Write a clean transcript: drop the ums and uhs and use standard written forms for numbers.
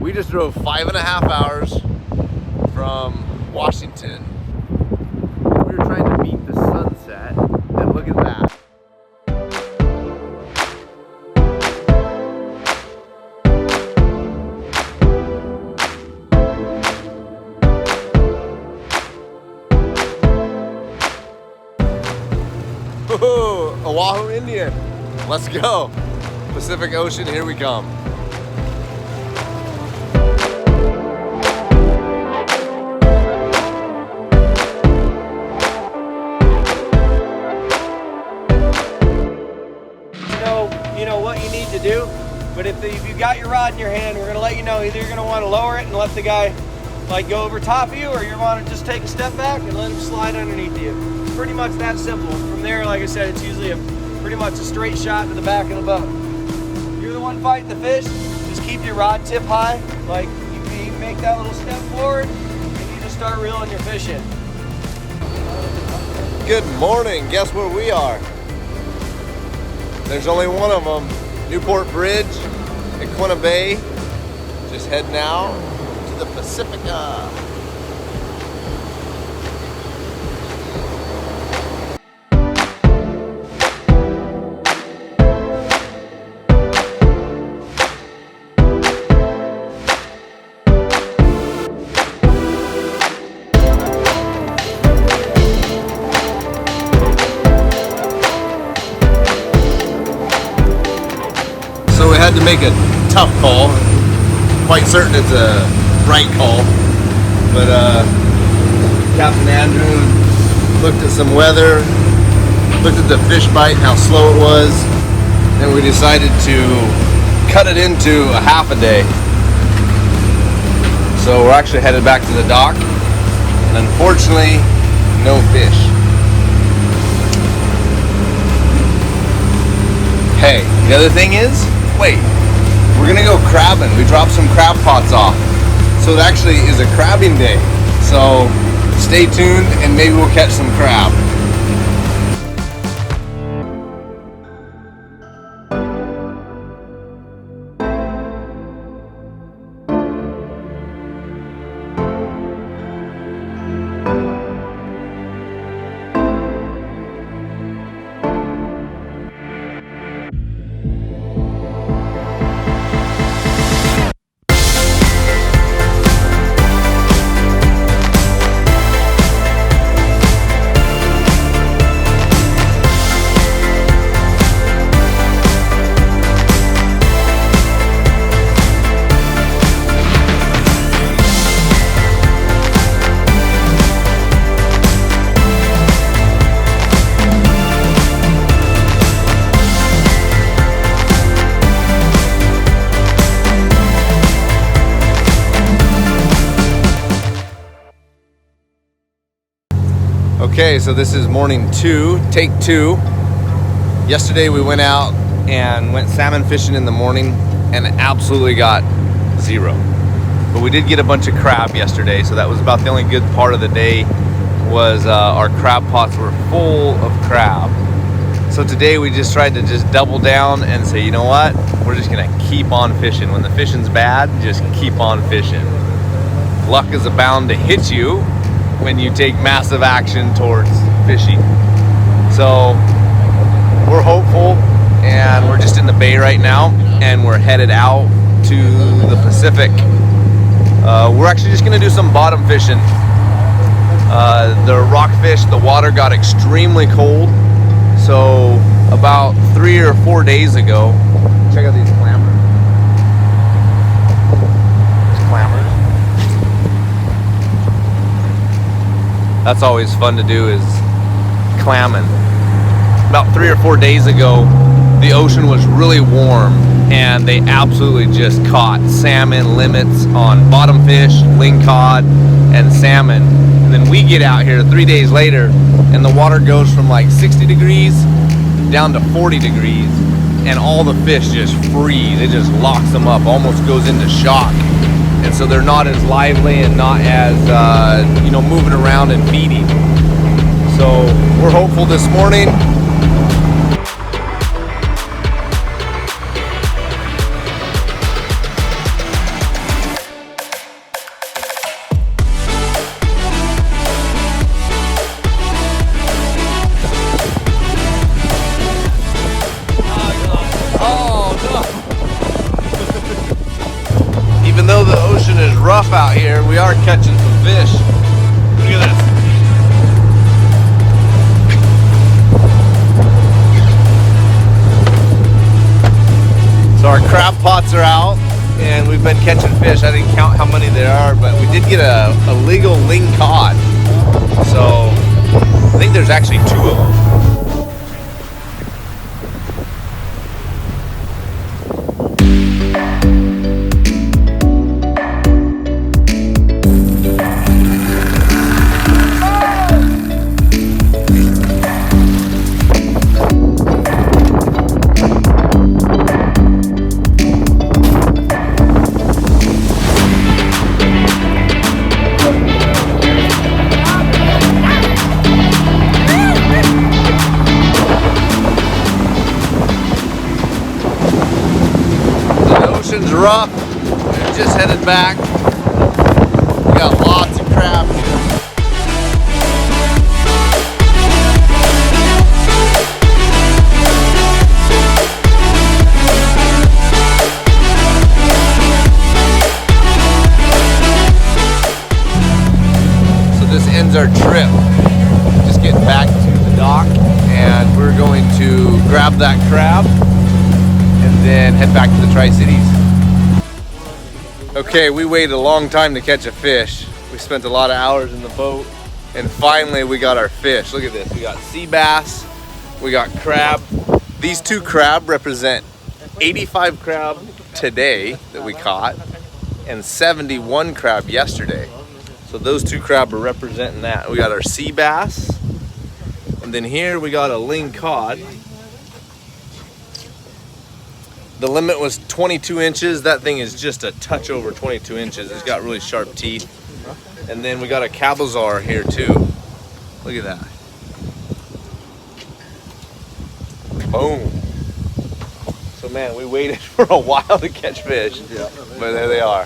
We just drove 5.5 hours from Washington. We were trying to beat the sunset, and look at that. Ooh, Oahu Indian. Let's go. Pacific Ocean, here we come. You know what you need to do, but if you got your rod in your hand, we're gonna let you know either you're gonna want to lower it and let the guy like go over top of you, or you want to just take a step back and let him slide underneath you. It's pretty much that simple. From there, like I said, it's usually pretty much a straight shot to the back of the boat. You're the one fighting the fish, just keep your rod tip high, like you make that little step forward and you just start reeling your fish in. Good morning, guess where we are? There's only one of them, Newport Bridge at Quina Bay. Just heading out to the Pacifica. So we had to make a tough call. Quite certain it's a right call. But Captain Andrew looked at some weather, looked at the fish bite and how slow it was, and we decided to cut it into a half a day. So we're actually headed back to the dock, and unfortunately, no fish. Hey, the other thing is, wait, we're gonna go crabbing. We dropped some crab pots off. So it actually is a crabbing day. So stay tuned and maybe we'll catch some crab. Okay, so this is morning 2, take 2. Yesterday we went out and went salmon fishing in the morning and absolutely got 0. But we did get a bunch of crab yesterday, so that was about the only good part of the day. Was our crab pots were full of crab. So today we just tried to just double down and say, you know what? We're just gonna keep on fishing. When the fishing's bad, just keep on fishing. Luck is bound to hit you when you take massive action towards fishing. So we're hopeful, and we're just in the bay right now, and we're headed out to the Pacific. We're actually just gonna do some bottom fishing. The rockfish, the water got extremely cold, so about 3 or 4 days ago, check out these clammers. That's always fun to do, is clamming. About 3 or 4 days ago, the ocean was really warm and they absolutely just caught salmon limits on bottom fish, lingcod, and salmon. And then we get out here 3 days later and the water goes from like 60 degrees down to 40 degrees and all the fish just freeze. It just locks them up, almost goes into shock. And so they're not as lively and not as, moving around and feeding. So we're hopeful this morning. rough out here. We are catching some fish. Look at this. So our crab pots are out and we've been catching fish. I didn't count how many there are, but we did get a legal ling cod. So I think there's actually 2 of them. Ocean's rough. We just headed back. We got lots of crab here. So this ends our trip. Just getting back to the dock, and we're going to grab that crab and then head back to the Tri-Cities. Okay, we waited a long time to catch a fish. We spent a lot of hours in the boat, and finally we got our fish. Look at this. We got sea bass, we got crab. These 2 crab represent 85 crab today that we caught and 71 crab yesterday. So those 2 crab are representing that. We got our sea bass, and then here we got a ling cod. The limit was 22 inches. That thing is just a touch over 22 inches. It's got really sharp teeth. And then we got a cabezar here too. Look at that. Boom. So man, we waited for a while to catch fish, but there they are.